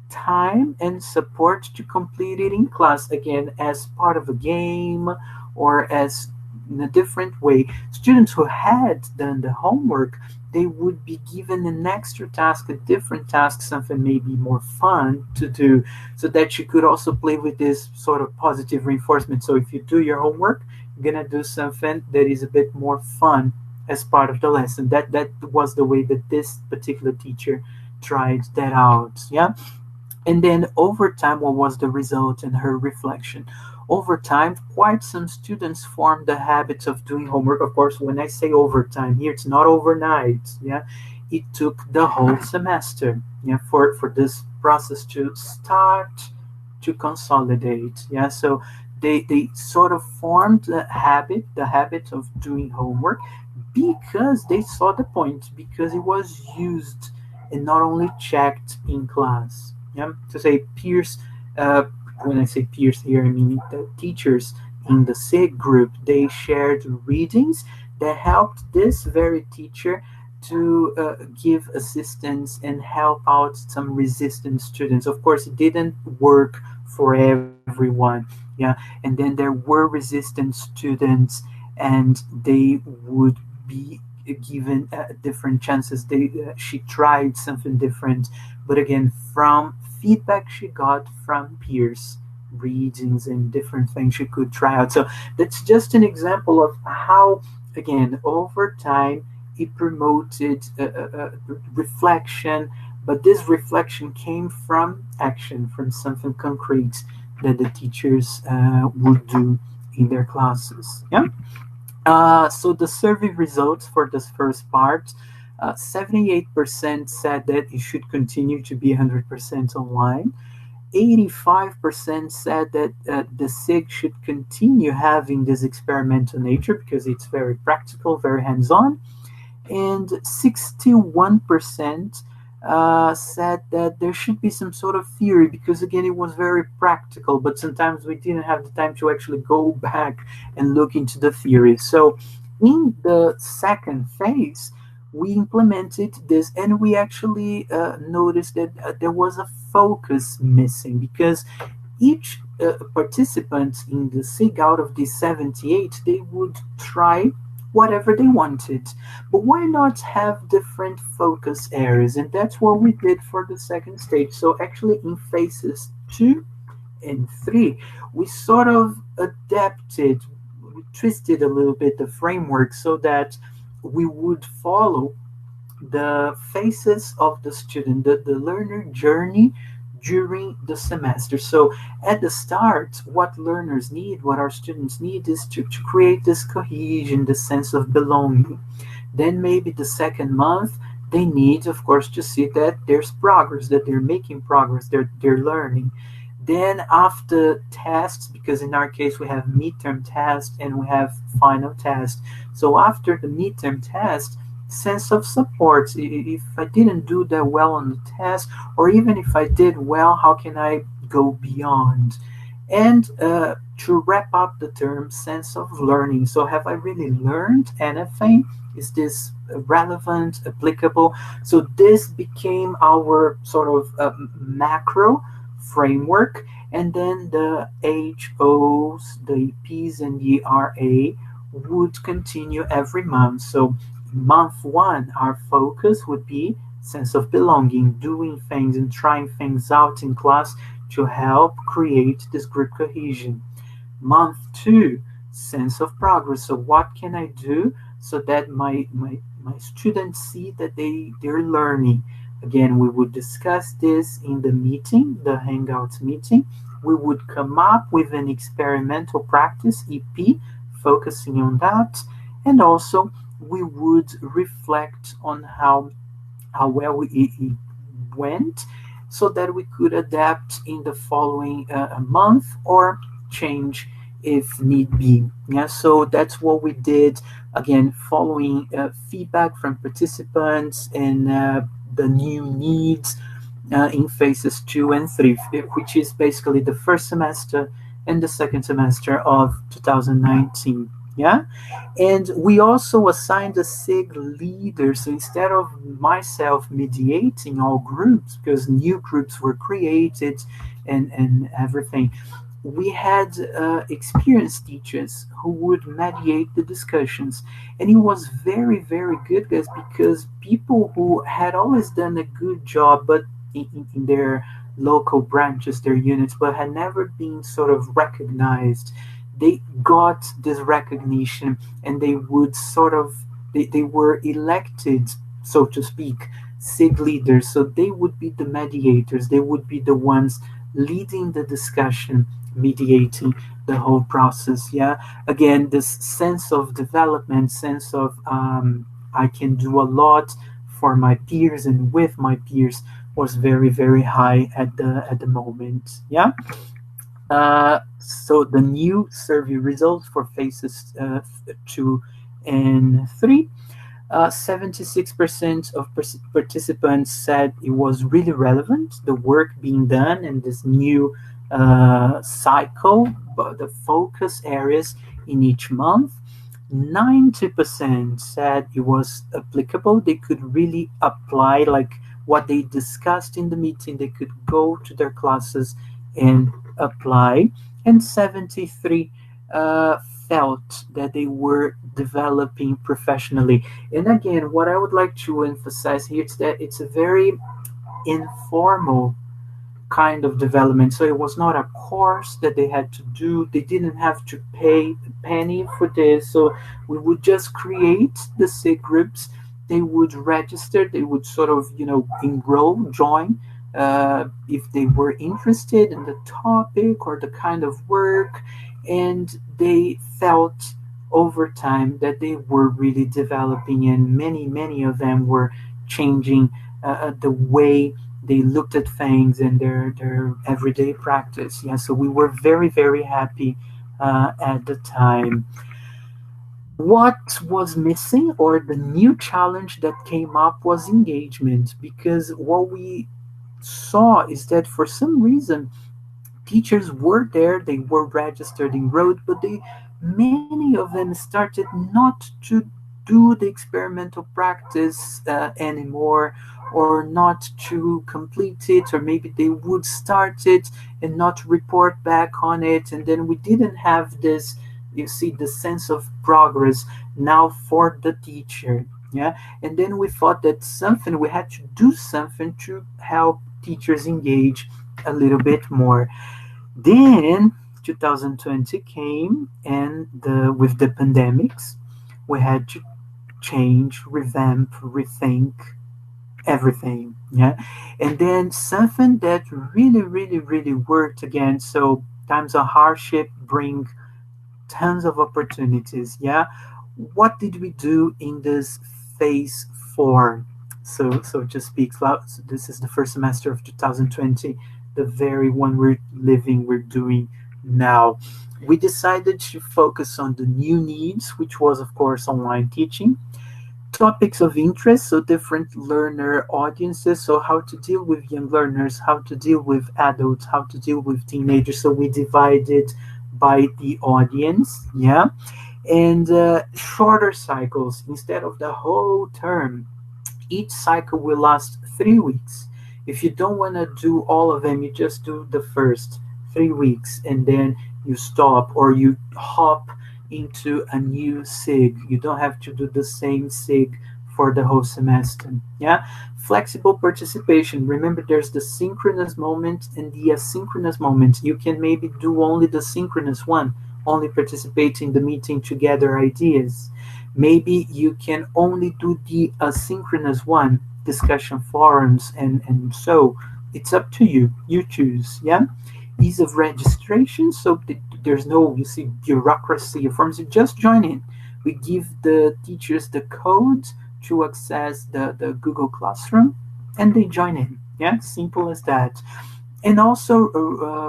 time and support to complete it in class, again, as part of a game or as in a different way. Students who had done the homework, they would be given an extra task, a different task, something maybe more fun to do, so that you could also play with this sort of positive reinforcement. So if you do your homework, you're gonna do something that is a bit more fun as part of the lesson. That was the way that this particular teacher tried that out. Yeah. And then over time, what was the result in her reflection? Over time, quite some students formed the habit of doing homework. Of course, when I say over time here, it's not overnight. Yeah, it took the whole semester. Yeah, for this process to start to consolidate. Yeah, so they sort of formed the habit of doing homework because they saw the point, because it was used and not only checked in class. Yeah, to say peers. When I say peers here, I mean the teachers in the SIG group. They shared readings that helped this very teacher to give assistance and help out some resistant students. Of course, it didn't work for everyone. Yeah, and then there were resistant students, and they would be given different chances. She tried something different, but again, from feedback she got from peers, readings and different things she could try out. So that's just an example of how, again, over time, it promoted reflection, but this reflection came from action, from something concrete that the teachers would do in their classes. Yeah. So the survey results for this first part, 78% said that it should continue to be 100% online. 85% said that the SIG should continue having this experimental nature because it's very practical, very hands-on. And 61% said that there should be some sort of theory because, again, it was very practical, but sometimes we didn't have the time to actually go back and look into the theory. So in the second phase, we implemented this, and we actually noticed that there was a focus missing because each participant in the SIG, out of these 78, they would try whatever they wanted. But why not have different focus areas? And that's what we did for the second stage. So actually in phases 2 and 3, we sort of adapted, we twisted a little bit the framework so that we would follow the phases of the student, the learner journey during the semester. So at the start, what learners need, what our students need is to create this cohesion, this sense of belonging. Then maybe the second month, they need, of course, to see that there's progress, that they're making progress, they're learning. Then after tests, because in our case we have midterm tests and we have final test. So after the midterm test, sense of support. If I didn't do that well on the test, or even if I did well, how can I go beyond? And to wrap up the term, sense of learning. So have I really learned anything? Is this relevant, applicable? So this became our sort of macro framework. And then the HOs, the Ps and the RA would continue every month. So month 1, our focus would be sense of belonging, doing things and trying things out in class to help create this group cohesion. Month 2, sense of progress. So what can I do so that my students see that they're learning? Again, we would discuss this in the meeting, the Hangouts meeting. We would come up with an experimental practice, EP, focusing on that, and also we would reflect on how well it went so that we could adapt in the following month or change if need be. Yeah, so that's what we did, again, following feedback from participants and the new needs in phases 2 and 3, which is basically the first semester and the second semester of 2019. Yeah, and we also assigned a SIG leader. So instead of myself mediating all groups, because new groups were created and everything, we had experienced teachers who would mediate the discussions. And it was very, very good, guys, because people who had always done a good job, but in their local branches, their units, but had never been sort of recognized, they got this recognition, and they they were elected, so to speak, SIG leaders. So they would be the mediators. They would be the ones leading the discussion, mediating the whole process. Yeah. Again, this sense of development, sense of I can do a lot for my peers and with my peers was very, very high at the moment. Yeah. So the new survey results for phases 2 and 3. 76% of participants said it was really relevant, the work being done in this new cycle, but the focus areas in each month. 90% said it was applicable. They could really apply like what they discussed in the meeting. They could go to their classes and apply. And 73 felt that they were developing professionally. And again, what I would like to emphasize here is that it's a very informal kind of development. So it was not a course that they had to do. They didn't have to pay a penny for this. So we would just create the SIG groups. They would register. They would sort of, enroll, join if they were interested in the topic or the kind of work. And they felt over time that they were really developing, and many of them were changing the way they looked at things and their everyday practice. Yeah, so we were very, very happy at the time. What was missing, or the new challenge that came up, was engagement, because what we saw is that for some reason teachers were there, they were registered, enrolled, but many of them started not to do the experimental practice anymore, or not to complete it, or maybe they would start it and not report back on it, and then we didn't have this, you see, the sense of progress now for the teacher. Yeah, and then we thought that we had to do something to help teachers engage a little bit more. Then 2020 came, and with the pandemics, we had to change, revamp, rethink everything. Yeah, and then something that really, really, really worked again. So times of hardship bring tons of opportunities. Yeah, what did we do in this phase 4? So just speak loud. So this is the first semester of 2020, the very one we're doing now. We decided to focus on the new needs, which was, of course, online teaching. Topics of interest, so different learner audiences, so how to deal with young learners, how to deal with adults, how to deal with teenagers. So we divided by the audience. Yeah. And shorter cycles instead of the whole term. Each cycle will last 3 weeks. If you don't want to do all of them, you just do the first 3 weeks and then you stop, or you hop into a new SIG. You don't have to do the same SIG for the whole semester. Yeah. Flexible participation. Remember, there's the synchronous moment and the asynchronous moment. You can maybe do only the synchronous one, only participate in the meeting to gather ideas. Maybe you can only do the asynchronous one, discussion forums, and so it's up to you. You choose. Yeah. Ease of registration. So there's no, you see, bureaucracy of forms. You just join in. We give the teachers the code to access the Google Classroom, and they join in. Yeah, simple as that. And also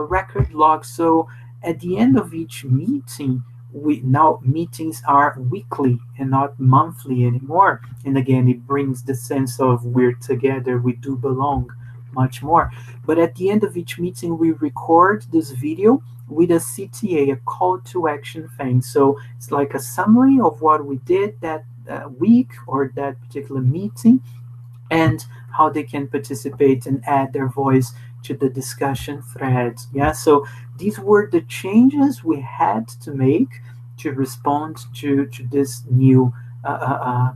record logs. So at the end of each meeting, now meetings are weekly and not monthly anymore. And again, it brings the sense of we're together, we do belong much more. But at the end of each meeting, we record this video with a CTA, a call to action thing. So it's like a summary of what we did that week or that particular meeting, and how they can participate and add their voice to the discussion threads. Yeah, so these were the changes we had to make to respond to this new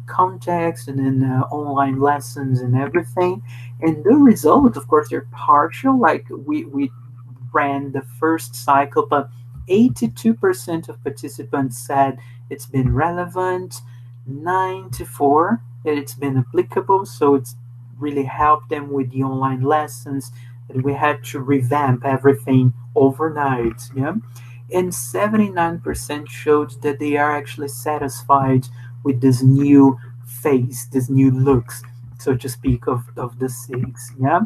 context, and then online lessons and everything. And the result, of course, they're partial. Like we ran the first cycle, but 82% of participants said it's been relevant. 94 that it's been applicable, so it's really helped them with the online lessons, and we had to revamp everything overnight. Yeah, and 79% showed that they are actually satisfied with this new face, this new looks, so to speak, of the SIGs. Yeah,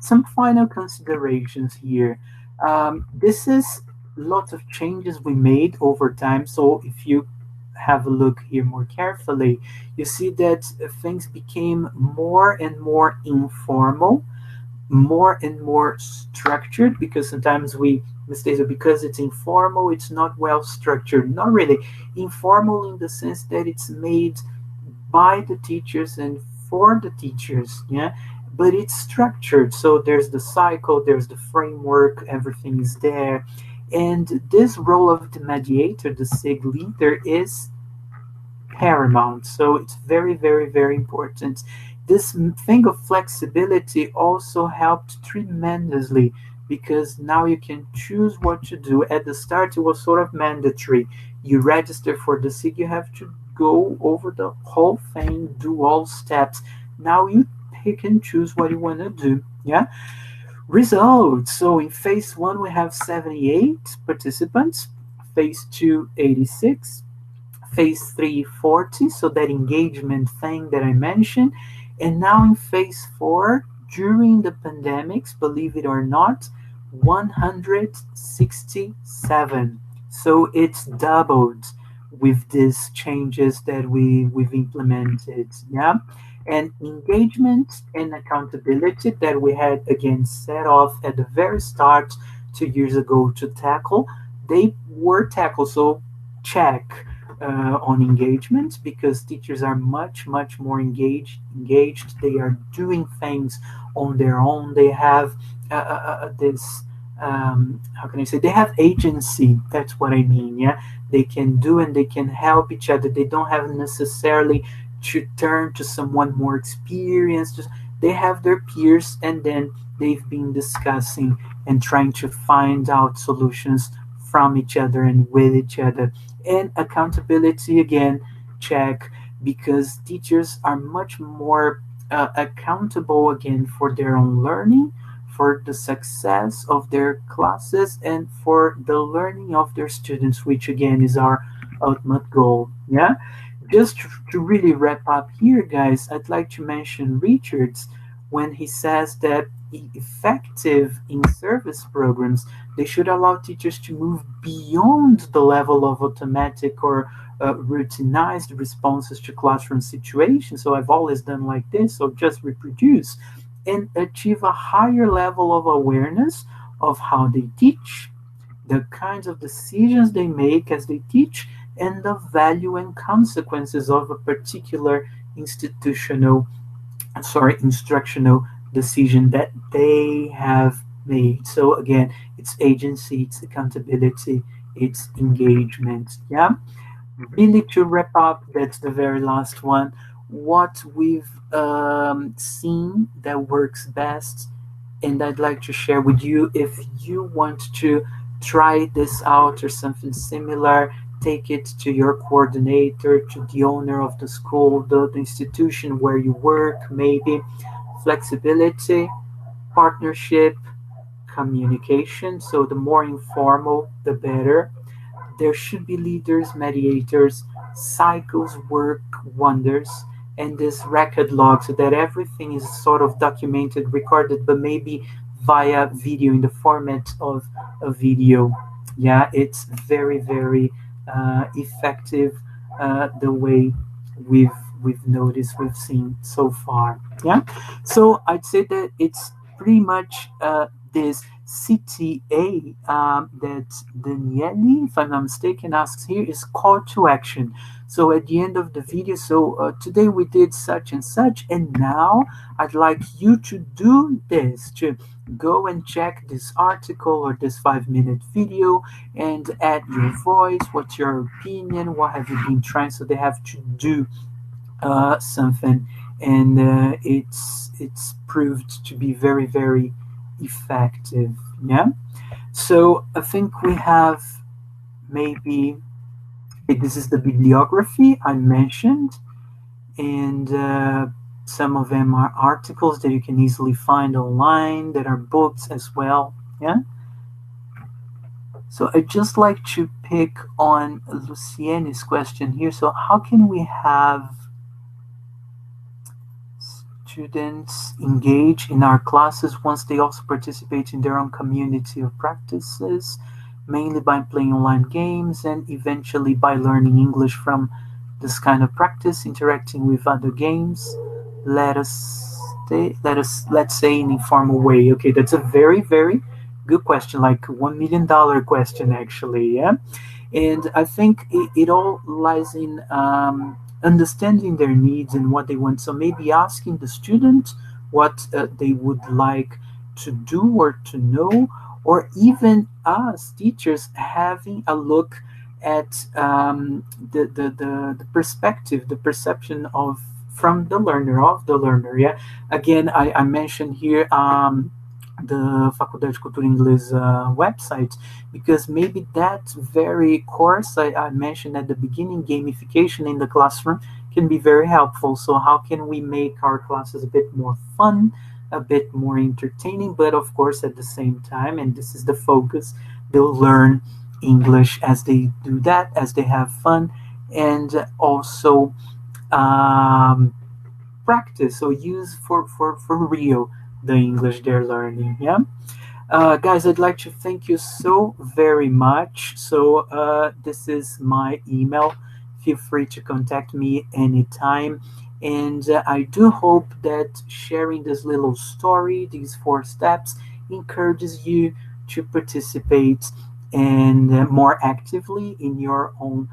some final considerations here. This is a lot of changes we made over time. So if you have a look here more carefully, you see that things became more and more informal, more and more structured, because sometimes we mistake it because it's informal, it's not well structured. Not really. Informal in the sense that it's made by the teachers and for the teachers, yeah, but it's structured. So there's the cycle, there's the framework, everything is there. And this role of the mediator, the SIG leader, is paramount. So it's very, very, very important. This thing of flexibility also helped tremendously, because now you can choose what to do. At the start, it was sort of mandatory. You register for the SIG, you have to go over the whole thing, do all steps. Now you pick and choose what you want to do. Yeah. Results. So in phase one, we have 78 participants, phase two, 86, phase three, 40. So that engagement thing that I mentioned. And now in phase four, during the pandemics, believe it or not, 167. So it's doubled with these changes that we've implemented. Yeah. And engagement and accountability that we had again set off at the very start 2 years ago to tackle, they were tackled. So check on engagement, because teachers are much, much more engaged. They are doing things on their own. They have this, how can I say, they have agency. That's what I mean. Yeah, they can do and they can help each other. They don't have necessarily to turn to someone more experienced. They have their peers, and then they've been discussing and trying to find out solutions from each other and with each other. And accountability, again, check, because teachers are much more accountable again for their own learning, for the success of their classes, and for the learning of their students, which again is our ultimate goal. Yeah. Just to really wrap up here, guys, I'd like to mention Richards when he says that effective in-service programs, they should allow teachers to move beyond the level of automatic or routinized responses to classroom situations. So I've always done like this, so just reproduce, and achieve a higher level of awareness of how they teach, the kinds of decisions they make as they teach, and the value and consequences of a particular instructional decision that they have made. So again, it's agency, it's accountability, it's engagement. Yeah. Really, to wrap up, that's the very last one. What we've seen that works best, and I'd like to share with you. If you want to try this out or something similar, take it to your coordinator, to the owner of the school, the institution where you work, maybe. Flexibility, partnership, communication. So the more informal, the better. There should be leaders, mediators, cycles work wonders, and this record log, so that everything is sort of documented, recorded, but maybe via video, in the format of a video. Yeah, it's very, very effective, the way we've noticed, we've seen so far. Yeah, so I'd say that it's pretty much this CTA that Daniele, if I'm not mistaken, asks here is call to action. So at the end of the video, so today we did such and such, and now I'd like you to do this, to go and check this article or this 5-minute video and add your voice, what's your opinion, what have you been trying. So they have to do something, and it's proved to be very, very effective. Yeah. So I think we have maybe This is the bibliography I mentioned, and some of them are articles that you can easily find online, that are books as well. Yeah. So I'd just like to pick on Luciene's question here. So how can we have students engage in our classes once they also participate in their own community of practices, mainly by playing online games and eventually by learning English from this kind of practice, interacting with other games? Let's say in informal way. Okay, that's a very, very good question, like $1 million question actually. Yeah. And I think it all lies in understanding their needs and what they want. So maybe asking the student what they would like to do or to know, or even us teachers having a look at the perspective, the perception of from the learner, of the learner. Yeah. Again, I mentioned here the Faculdade de Cultura Inglesa website, because maybe that very course I mentioned at the beginning, gamification in the classroom, can be very helpful. So how can we make our classes a bit more fun, a bit more entertaining, but of course at the same time, and this is the focus, they'll learn English as they do that, as they have fun, and also um, practice or use for real the English they're learning. Yeah. Guys, I'd like to thank you so very much. So this is my email. Feel free to contact me anytime. And I do hope that sharing this little story, these 4 steps, encourages you to participate and more actively in your own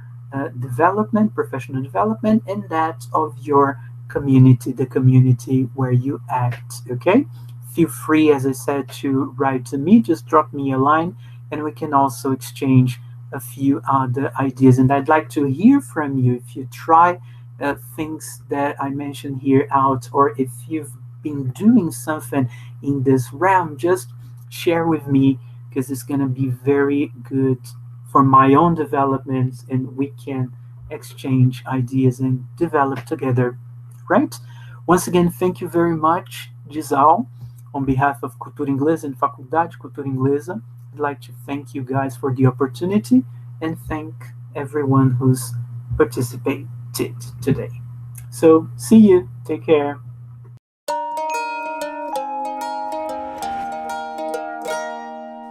development, professional development, and that of your community, the community where you act. Okay? Feel free, as I said, to write to me. Just drop me a line and we can also exchange a few other ideas. And I'd like to hear from you if you try things that I mentioned here out, or if you've been doing something in this realm, just share with me, because it's going to be very good for my own development, and we can exchange ideas and develop together, right? Once again, thank you very much, Disal. On behalf of Cultura Inglesa and Faculdade Cultura Inglesa, I'd like to thank you guys for the opportunity and thank everyone who's participated today. So, see you. Take care.